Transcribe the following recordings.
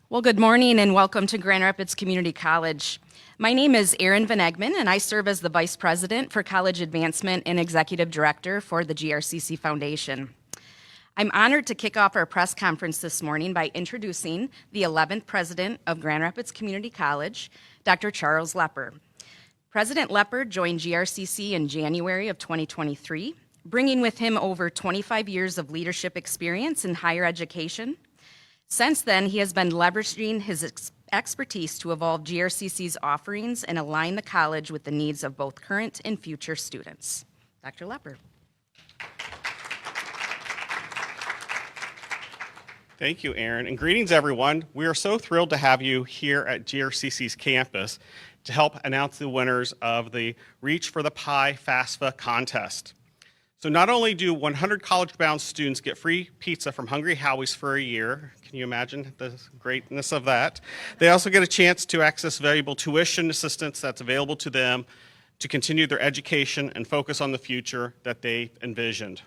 Well, good morning and welcome to Grand Rapids Community College. My name is Erin Van Egman and I serve as the Vice President for College Advancement and Executive Director for the GRCC Foundation. I'm honored to kick off our press conference this morning by introducing the 11th President of Grand Rapids Community College, Dr. Charles Lepper. President Lepper joined GRCC in January of 2023, bringing with him over 25 years of leadership experience in higher education. Since then, he has been leveraging his expertise to evolve GRCC's offerings and align the college with the needs of both current and future students. Dr. Lepper. Thank you, Erin, and greetings, everyone. We are so thrilled to have you here at GRCC's campus to help announce the winners of the Reach for the Pie FAFSA contest. So not only do 100 college-bound students get free pizza from Hungry Howie's for a year, can you imagine the greatness of that? They also get a chance to access valuable tuition assistance that's available to them to continue their education and focus on the future that they envisioned.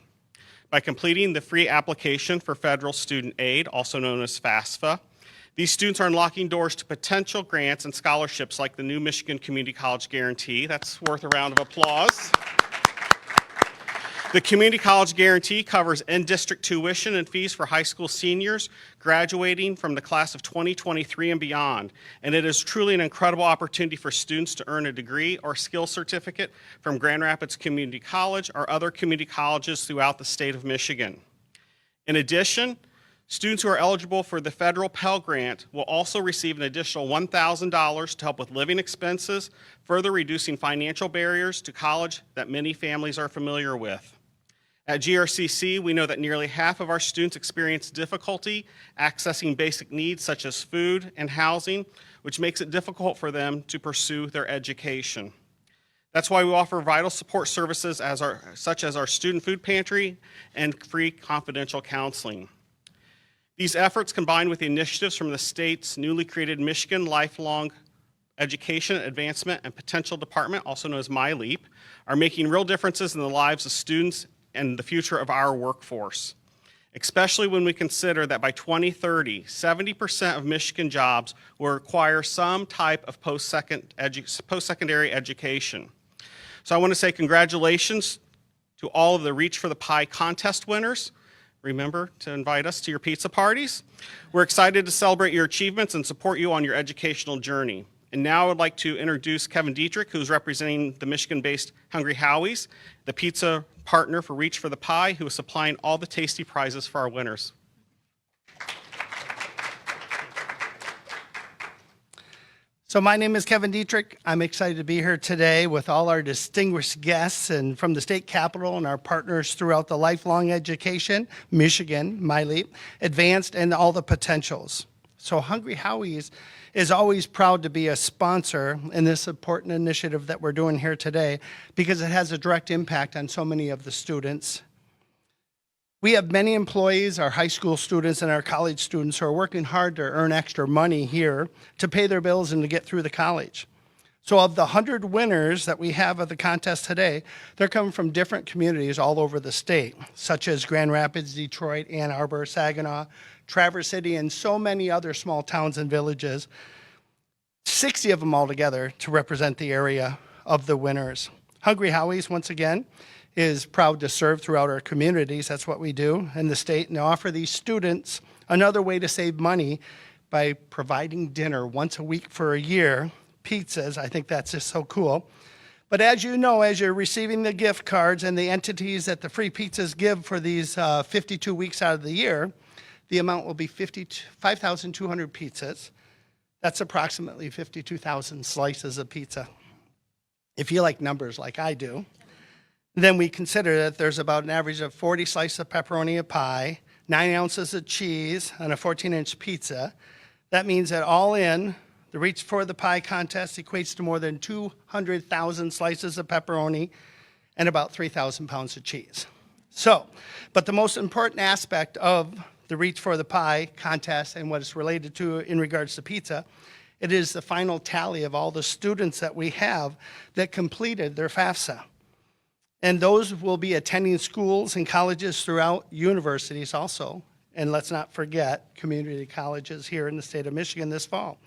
By completing the free application for federal student aid, also known as FAFSA, these students are unlocking doors to potential grants and scholarships like the new Michigan Community College Guarantee. That's worth a round of applause. The Community College Guarantee covers in-district tuition and fees for high school seniors graduating from the class of 2023 and beyond. And it is truly an incredible opportunity for students to earn a degree or skill certificate from Grand Rapids Community College or other community colleges throughout the state of Michigan. In addition, students who are eligible for the federal Pell Grant will also receive an additional $1,000 to help with living expenses, further reducing financial barriers to college that many families are familiar with. At GRCC, we know that nearly half of our students experience difficulty accessing basic needs such as food and housing, which makes it difficult for them to pursue their education. That's why we offer vital support services such as our student food pantry and free confidential counseling. These efforts, combined with the initiatives from the state's newly created Michigan Lifelong Education, Advancement, and Potential Department, also known as MiLEAP, are making real differences in the lives of students and the future of our workforce, especially when we consider that by 2030, 70% of Michigan jobs will require some type of post-secondary education. So I want to say congratulations to all of the Reach for the Pie contest winners. Remember to invite us to your pizza parties. We're excited to celebrate your achievements and support you on your educational journey. And now I would like to introduce Kevin Dietrich, who's representing the Michigan-based Hungry Howie's, the pizza partner for Reach for the Pie, who is supplying all the tasty prizes for our winners. So my name is Kevin Dietrich. I'm excited to be here today with all our distinguished guests and from the state capitol and our partners throughout the lifelong education, Michigan, MiLEAP, advanced, and all the potentials. So Hungry Howie's is always proud to be a sponsor in this important initiative that we're doing here today because it has a direct impact on so many of the students. We have many employees, our high school students and our college students who are working hard to earn extra money here to pay their bills and to get through the college. So of the 100 winners that we have of the contest today, they're coming from different communities all over the state, such as Grand Rapids, Detroit, Ann Arbor, Saginaw, Traverse City, and so many other small towns and villages, 60 of them altogether to represent the area of the winners. Hungry Howie's, once again, is proud to serve throughout our communities. That's what we do in the state, and offer these students another way to save money by providing dinner once a week for a year, pizzas. I think that's just so cool. But as you know, as you're receiving the gift cards and the entities that the free pizzas give for these 52 weeks out of the year, the amount will be 5,200 pizzas. That's approximately 52,000 slices of pizza. If you like numbers like I do, then we consider that there's about an average of 40 slices of pepperoni a pie, 9 ounces of cheese on a 14-inch pizza. That means that all in, the Reach for the Pie contest equates to more than 200,000 slices of pepperoni and about 3,000 pounds of cheese. So, but the most important aspect of the Reach for the Pie contest and what it's related to in regards to pizza, it is the final tally of all the students that we have that completed their FAFSA. And those will be attending schools and colleges throughout universities also and let's not forget community colleges here in the state of Michigan this fall.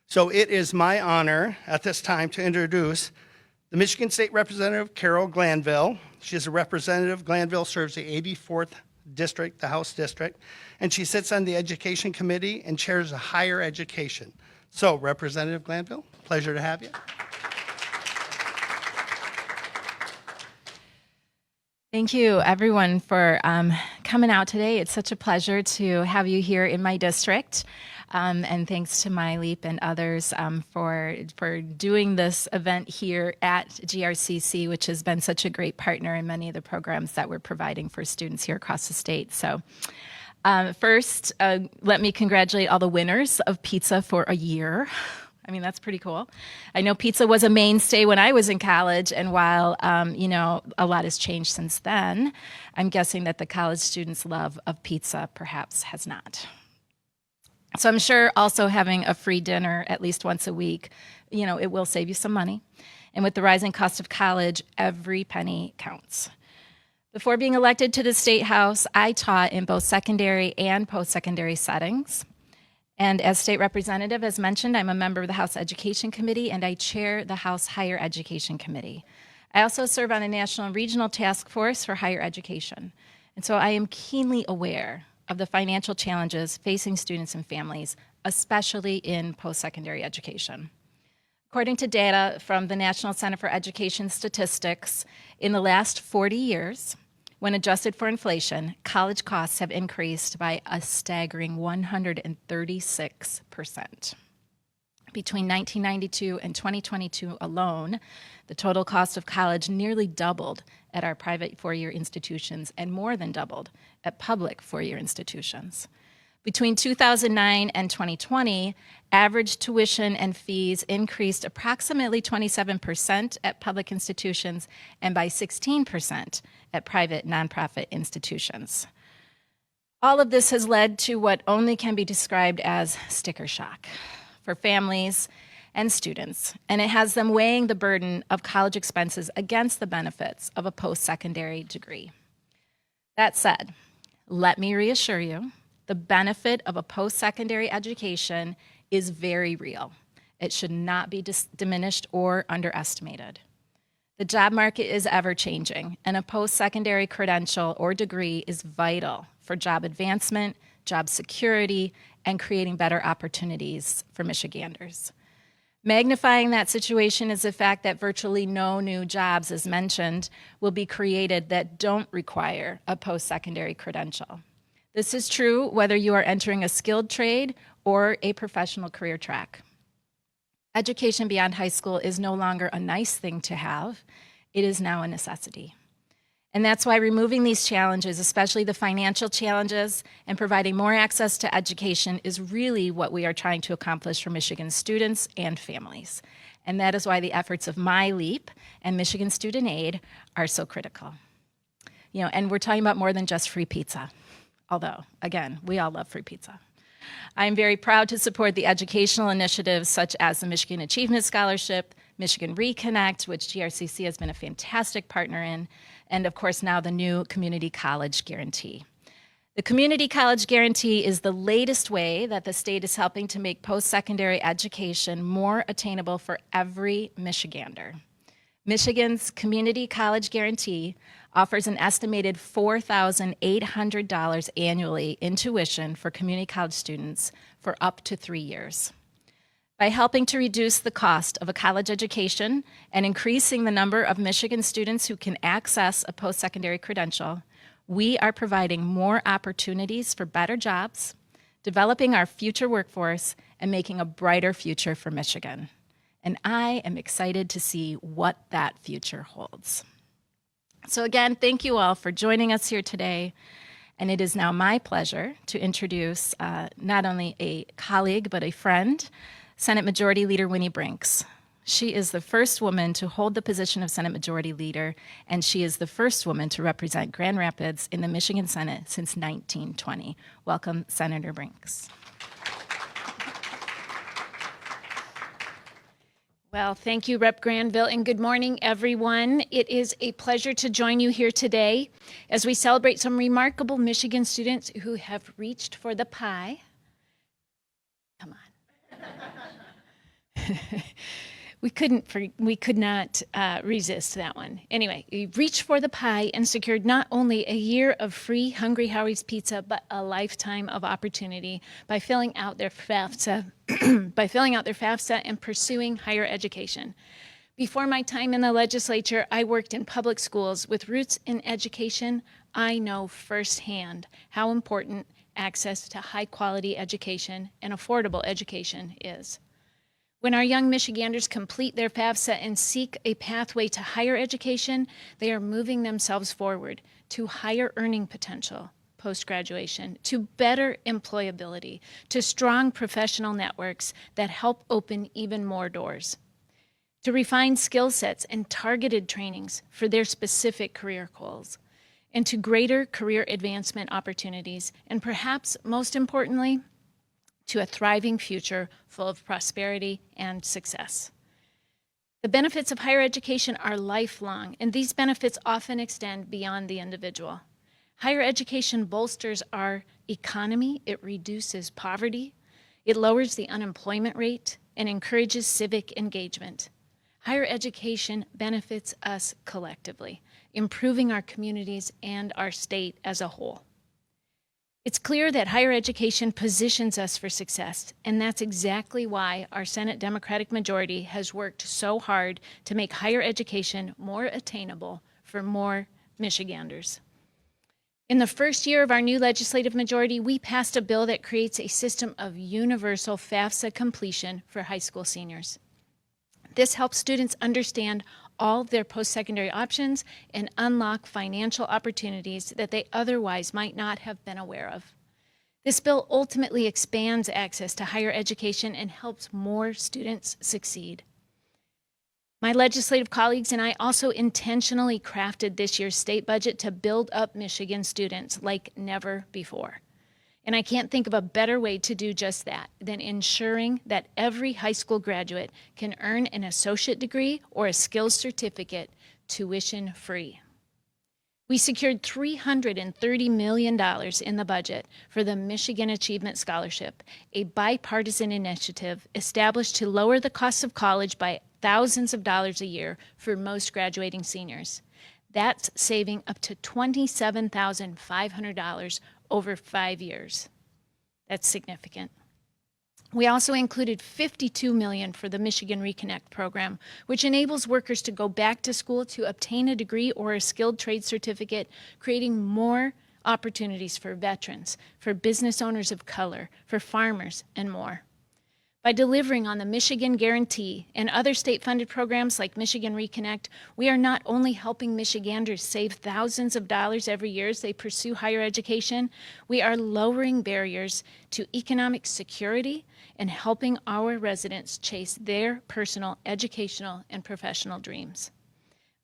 So it is my honor at this time to introduce the Michigan State Representative, Carol Glanville. She is a representative. Glanville serves the 84th District, the House District, and she sits on the Education Committee and chairs the Higher Education. So, Representative Glanville, pleasure to have you. Thank you, everyone, for coming out today. It's such a pleasure to have you here in my district. And thanks to MiLEAP and others for doing this event here at GRCC, which has been such a great partner in many of the programs that we're providing for students here across the state. So first, let me congratulate all the winners of Pizza for a Year. I mean, that's pretty cool. I know pizza was a mainstay when I was in college, and while, a lot has changed since then, I'm guessing that the college students' love of pizza perhaps has not. So I'm sure also having a free dinner at least once a week, it will save you some money. And with the rising cost of college, every penny counts. Before being elected to the State House, I taught in both secondary and post-secondary settings. And as state representative, as mentioned, I'm a member of the House Education Committee, and I chair the House Higher Education Committee. I also serve on a national and regional task force for higher education. And so I am keenly aware of the financial challenges facing students and families, especially in post-secondary education. According to data from the National Center for Education Statistics, in the last 40 years, when adjusted for inflation, college costs have increased by a staggering 136%. Between 1992 and 2022 alone, the total cost of college nearly doubled at our private four-year institutions and more than doubled at public four-year institutions. Between 2009 and 2020, average tuition and fees increased approximately 27% at public institutions and by 16% at private nonprofit institutions. All of this has led to what only can be described as sticker shock for families and students, and it has them weighing the burden of college expenses against the benefits of a post-secondary degree. That said, let me reassure you, the benefit of a post-secondary education is very real. It should not be diminished or underestimated. The job market is ever-changing, and a post-secondary credential or degree is vital for job advancement, job security, and creating better opportunities for Michiganders. Magnifying that situation is the fact that virtually no new jobs, as mentioned, will be created that don't require a post-secondary credential. This is true whether you are entering a skilled trade or a professional career track. Education beyond high school is no longer a nice thing to have. It is now a necessity. And that's why removing these challenges, especially the financial challenges, and providing more access to education is really what we are trying to accomplish for Michigan students and families. And that is why the efforts of MiLEAP and Michigan Student Aid are so critical. And we're talking about more than just free pizza. Although, again, we all love free pizza. I'm very proud to support the educational initiatives such as the Michigan Achievement Scholarship, Michigan Reconnect, which GRCC has been a fantastic partner in, and of course now the new Community College Guarantee. The Community College Guarantee is the latest way that the state is helping to make post-secondary education more attainable for every Michigander. Michigan's Community College Guarantee offers an estimated $4,800 annually in tuition for community college students for up to 3 years. By helping to reduce the cost of a college education and increasing the number of Michigan students who can access a post-secondary credential, we are providing more opportunities for better jobs, developing our future workforce, and making a brighter future for Michigan. And I am excited to see what that future holds. So again, thank you all for joining us here today. And it is now my pleasure to introduce not only a colleague, but a friend, Senate Majority Leader Winnie Brinks. She is the first woman to hold the position of Senate Majority Leader, and she is the first woman to represent Grand Rapids in the Michigan Senate since 1920. Welcome, Senator Brinks. Well, thank you, Rep. Granville, and good morning, everyone. It is a pleasure to join you here today as we celebrate some remarkable Michigan students who have reached for the pie. Come on. We could not resist that one. Anyway, we reached for the pie and secured not only a year of free Hungry Howie's pizza, but a lifetime of opportunity by filling out their FAFSA, and pursuing higher education. Before my time in the legislature, I worked in public schools with roots in education. I know firsthand how important access to high-quality education and affordable education is. When our young Michiganders complete their FAFSA and seek a pathway to higher education, they are moving themselves forward to higher earning potential post-graduation, to better employability, to strong professional networks that help open even more doors, to refined skill sets and targeted trainings for their specific career goals, and to greater career advancement opportunities, and perhaps most importantly, to a thriving future full of prosperity and success. The benefits of higher education are lifelong, and these benefits often extend beyond the individual. Higher education bolsters our economy, it reduces poverty, it lowers the unemployment rate, and encourages civic engagement. Higher education benefits us collectively, improving our communities and our state as a whole. It's clear that higher education positions us for success, and that's exactly why our Senate Democratic majority has worked so hard to make higher education more attainable for more Michiganders. In the first year of our new legislative majority, we passed a bill that creates a system of universal FAFSA completion for high school seniors. This helps students understand all of their post-secondary options and unlock financial opportunities that they otherwise might not have been aware of. This bill ultimately expands access to higher education and helps more students succeed. My legislative colleagues and I also intentionally crafted this year's state budget to build up Michigan students like never before. And I can't think of a better way to do just that than ensuring that every high school graduate can earn an associate degree or a skills certificate tuition free. We secured $330 million in the budget for the Michigan Achievement Scholarship, a bipartisan initiative established to lower the cost of college by thousands of dollars a year for most graduating seniors. That's saving up to $27,500 over 5 years. That's significant. We also included $52 million for the Michigan Reconnect program, which enables workers to go back to school to obtain a degree or a skilled trade certificate, creating more opportunities for veterans, for business owners of color, for farmers, and more. By delivering on the Michigan Guarantee and other state-funded programs like Michigan Reconnect, we are not only helping Michiganders save thousands of dollars every year as they pursue higher education, we are lowering barriers to economic security and helping our residents chase their personal educational and professional dreams.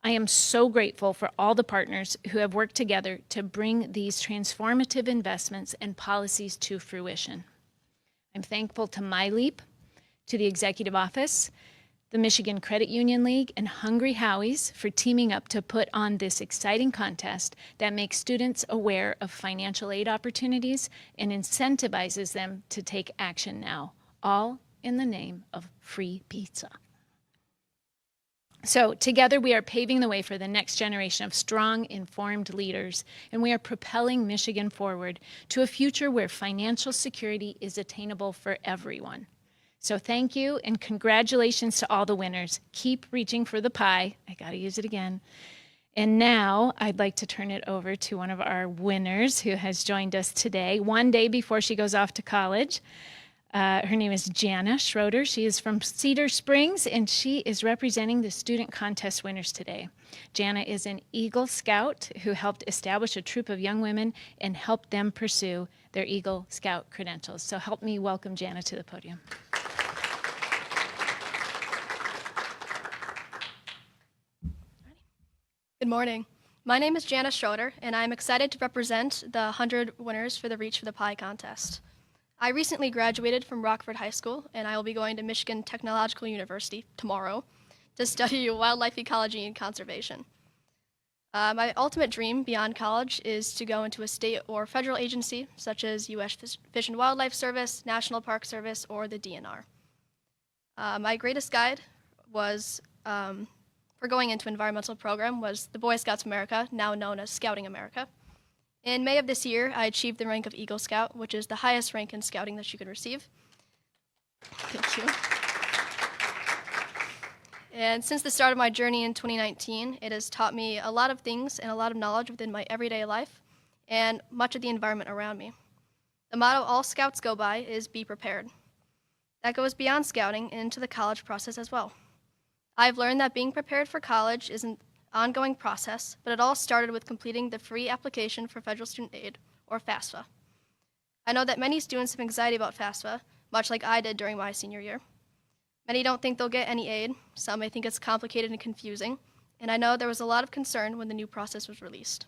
I am so grateful for all the partners who have worked together to bring these transformative investments and policies to fruition. I'm thankful to MiLEAP, to the Executive Office, the Michigan Credit Union League, and Hungry Howie's for teaming up to put on this exciting contest that makes students aware of financial aid opportunities and incentivizes them to take action now, all in the name of free pizza. So together we are paving the way for the next generation of strong, informed leaders, and we are propelling Michigan forward to a future where financial security is attainable for everyone. So thank you and congratulations to all the winners. Keep reaching for the pie. I gotta use it again. And now I'd like to turn it over to one of our winners who has joined us today, one day before she goes off to college. Her name is Jana Schroeder. She is from Cedar Springs, and she is representing the student contest winners today. Jana is an Eagle Scout who helped establish a troop of young women and helped them pursue their Eagle Scout credentials. So help me welcome Jana to the podium. Good morning. My name is Jana Schroeder, and I'm excited to represent the 100 winners for the Reach for the Pie contest. I recently graduated from Rockford High School, and I will be going to Michigan Technological University tomorrow to study wildlife ecology and conservation. My ultimate dream beyond college is to go into a state or federal agency such as U.S. Fish and Wildlife Service, National Park Service, or the DNR. My greatest guide was for going into an environmental program was the Boy Scouts of America, now known as Scouting America. In May of this year, I achieved the rank of Eagle Scout, which is the highest rank in scouting that you could receive. Thank you. And since the start of my journey in 2019, it has taught me a lot of things and a lot of knowledge within my everyday life and much of the environment around me. The motto all Scouts go by is be prepared. That goes beyond scouting and into the college process as well. I've learned that being prepared for college is an ongoing process, but it all started with completing the free application for federal student aid, or FAFSA. I know that many students have anxiety about FAFSA, much like I did during my senior year. Many don't think they'll get any aid, some may think it's complicated and confusing, and I know there was a lot of concern when the new process was released.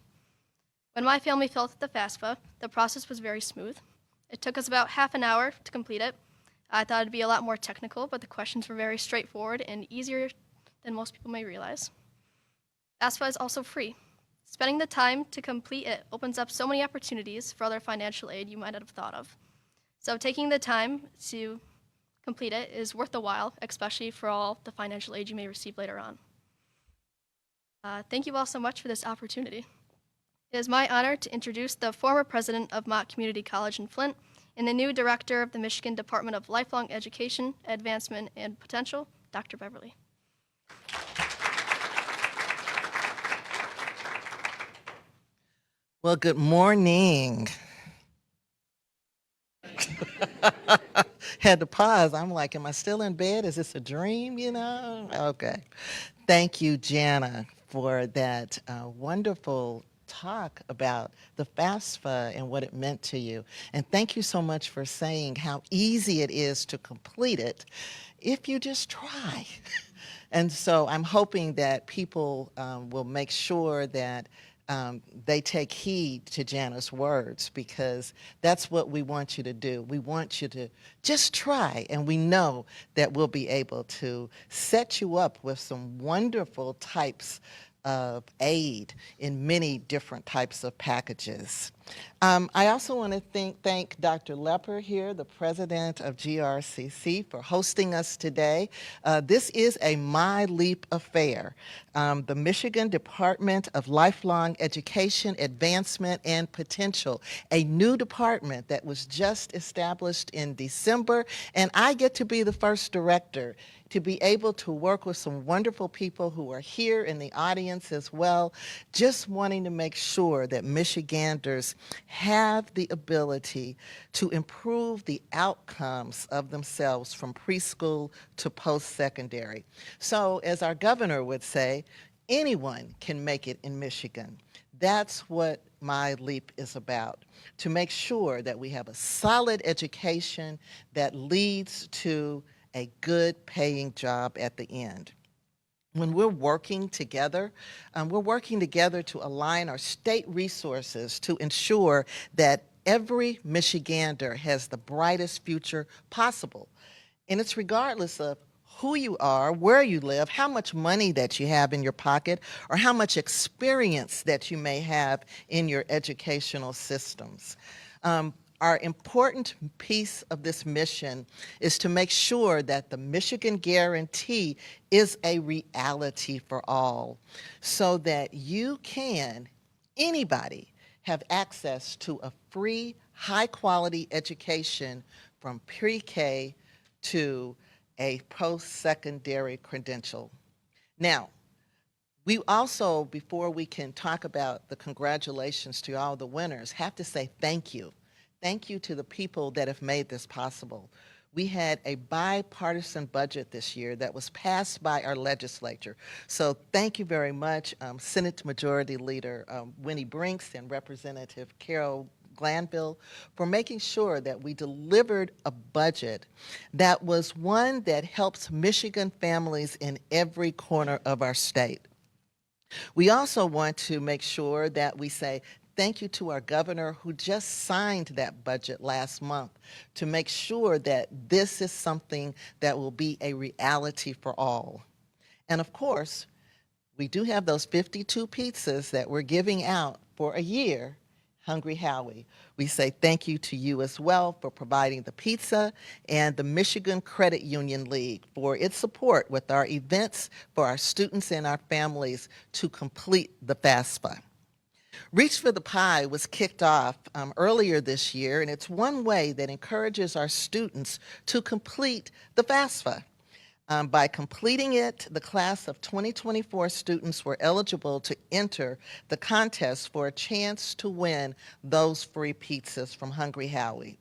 When my family filled out the FAFSA, the process was very smooth. It took us about half an hour to complete it. I thought it'd be a lot more technical, but the questions were very straightforward and easier than most people may realize. FAFSA is also free. Spending the time to complete it opens up so many opportunities for other financial aid you might not have thought of. So taking the time to complete it is worth the while, especially for all the financial aid you may receive later on. Thank you all so much for this opportunity. It is my honor to introduce the former president of Mott Community College in Flint and the new director of the Michigan Department of Lifelong Education, Advancement, and Potential, Dr. Beverly. Well, good morning. Had to pause. I'm like, am I still in bed? Is this a dream, you know? Okay. Thank you, Jana, for that wonderful talk about the FAFSA and what it meant to you. And thank you so much for saying how easy it is to complete it if you just try. And so I'm hoping that people will make sure that they take heed to Jana's words, because that's what we want you to do. We want you to just try, and we know that we'll be able to set you up with some wonderful types of aid in many different types of packages. I also want to thank Dr. Lepper here, the president of GRCC, for hosting us today. This is a MiLEAP affair. The Michigan Department of Lifelong Education, Advancement, and Potential, a new department that was just established in December, and I get to be the first director, to be able to work with some wonderful people who are here in the audience as well, just wanting to make sure that Michiganders have the ability to improve the outcomes of themselves from preschool to post-secondary. So as our governor would say, anyone can make it in Michigan. That's what MiLEAP is about, to make sure that we have a solid education that leads to a good paying job at the end. When we're working together to align our state resources to ensure that every Michigander has the brightest future possible. And it's regardless of who you are, where you live, how much money that you have in your pocket, or how much experience that you may have in your educational systems. Our important piece of this mission is to make sure that the Michigan Guarantee is a reality for all, so that you can, anybody, have access to a free, high-quality education from pre-K to a post-secondary credential. Now, we also, before we can talk about the congratulations to all the winners, have to say thank you. Thank you to the people that have made this possible. We had a bipartisan budget this year that was passed by our legislature. So thank you very much, Senate Majority Leader Winnie Brinks and Representative Carol Glanville, for making sure that we delivered a budget that was one that helps Michigan families in every corner of our state. We also want to make sure that we say Thank you to our governor who just signed that budget last month to make sure that this is something that will be a reality for all. And of course, we do have those 52 pizzas that we're giving out for a year, Hungry Howie. We say thank you to you as well for providing the pizza, and the Michigan Credit Union League for its support with our events for our students and our families to complete the FAFSA. Reach for the Pie was kicked off earlier this year, and it's one way that encourages our students to complete the FAFSA. By completing it, the class of 2024 students were eligible to enter the contest for a chance to win those free pizzas from Hungry Howie.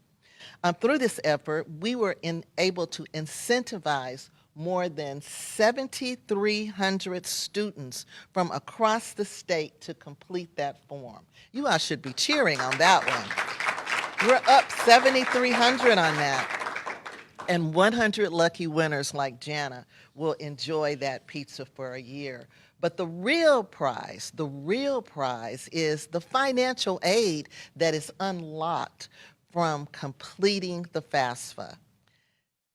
Through this effort, we were able to incentivize more than 7,300 students from across the state to complete that form. You all should be cheering on that one. We're up 7,300 on that. And 100 lucky winners like Jana will enjoy that pizza for a year. But the real prize is the financial aid that is unlocked from completing the FAFSA.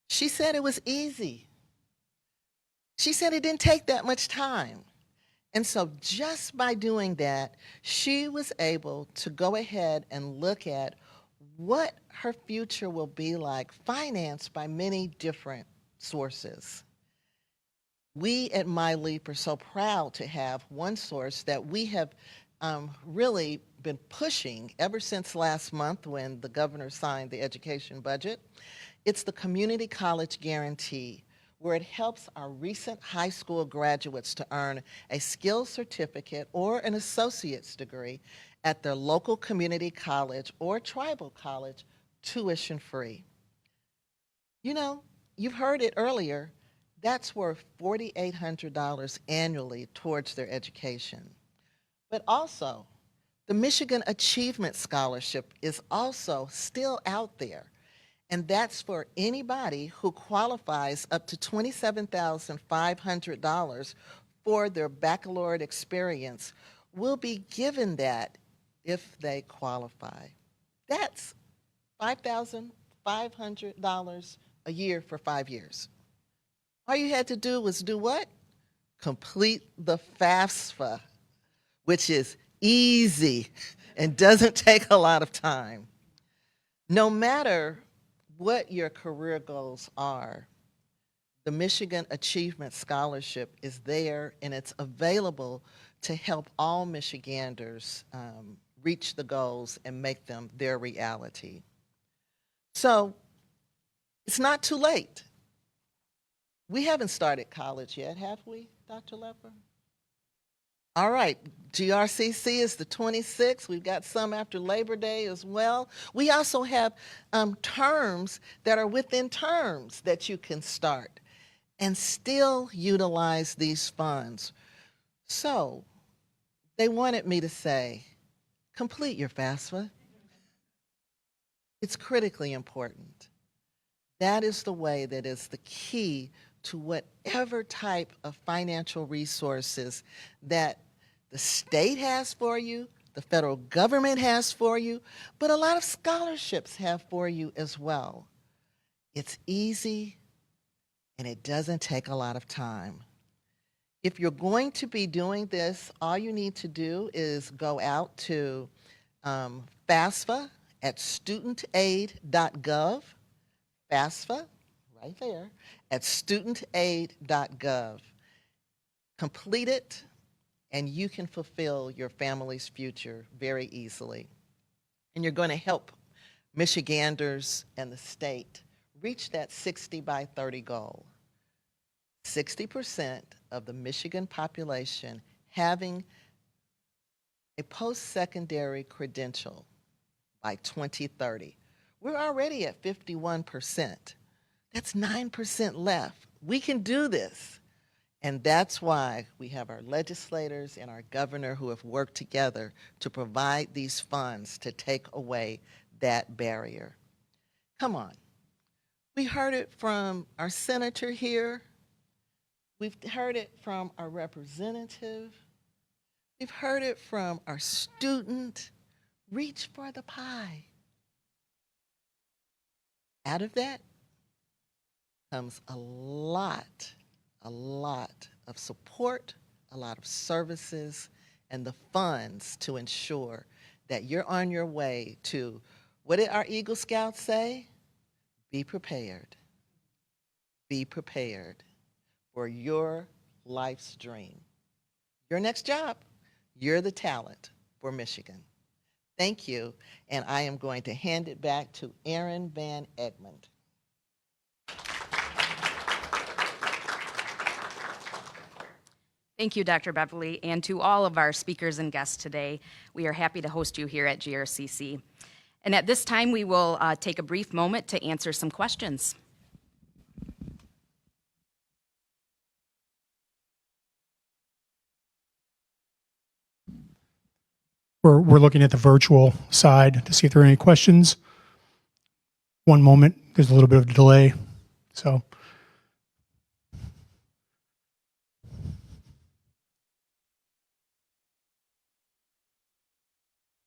She said it was easy. She said it didn't take that much time. And so just by doing that, she was able to go ahead and look at what her future will be like, financed by many different sources. We at MiLEAP are so proud to have one source that we have really been pushing ever since last month when the governor signed the education budget. It's the Community College Guarantee, where it helps our recent high school graduates to earn a skills certificate or an associate's degree at their local community college or tribal college, tuition-free. You know, you've heard it earlier, that's worth $4,800 annually towards their education. But also, the Michigan Achievement Scholarship is also still out there. And that's for anybody who qualifies up to $27,500 for their baccalaureate experience will be given that if they qualify. That's $5,500 a year for 5 years. All you had to do was do what? Complete the FAFSA, which is easy and doesn't take a lot of time. No matter what your career goals are, the Michigan Achievement Scholarship is there and it's available to help all Michiganders reach the goals and make them their reality. So it's not too late. We haven't started college yet, have we, Dr. Lepper? All right, GRCC is the 26th. We've got some after Labor Day as well. We also have terms that are within terms that you can start and still utilize these funds. So they wanted me to say, complete your FAFSA. It's critically important. That is the way that is the key to whatever type of financial resources that the state has for you, the federal government has for you, but a lot of scholarships have for you as well. It's easy and it doesn't take a lot of time. If you're going to be doing this, all you need to do is go out to FAFSA at studentaid.gov, FAFSA, right there, at studentaid.gov. Complete it, and you can fulfill your family's future very easily. And you're going to help Michiganders and the state reach that 60 by 30 goal. 60% of the Michigan population having a post-secondary credential by 2030. We're already at 51%. That's 9% left. We can do this. And that's why we have our legislators and our governor who have worked together to provide these funds to take away that barrier. Come on. We heard it from our senator here. We've heard it from our representative. We've heard it from our student. Reach for the pie. Out of that comes a lot of support, a lot of services, and the funds to ensure that you're on your way to, what did our Eagle Scouts say? Be prepared. Be prepared for your life's dream. Your next job, you're the talent for Michigan. Thank you, and I am going to hand it back to Erin Van Egmond. Thank you, Dr. Beverly, and to all of our speakers and guests today. We are happy to host you here at GRCC. And at this time, we will take a brief moment to answer some questions. We're looking at the virtual side to see if there are any questions. One moment, there's a little bit of a delay. So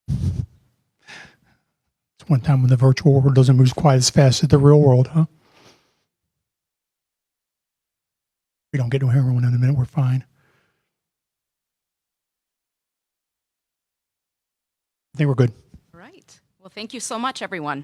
it's one time when the virtual world doesn't move quite as fast as the real world, huh? We don't get to everyone in a minute, we're fine. I think we're good. All right. Well, thank you so much, everyone.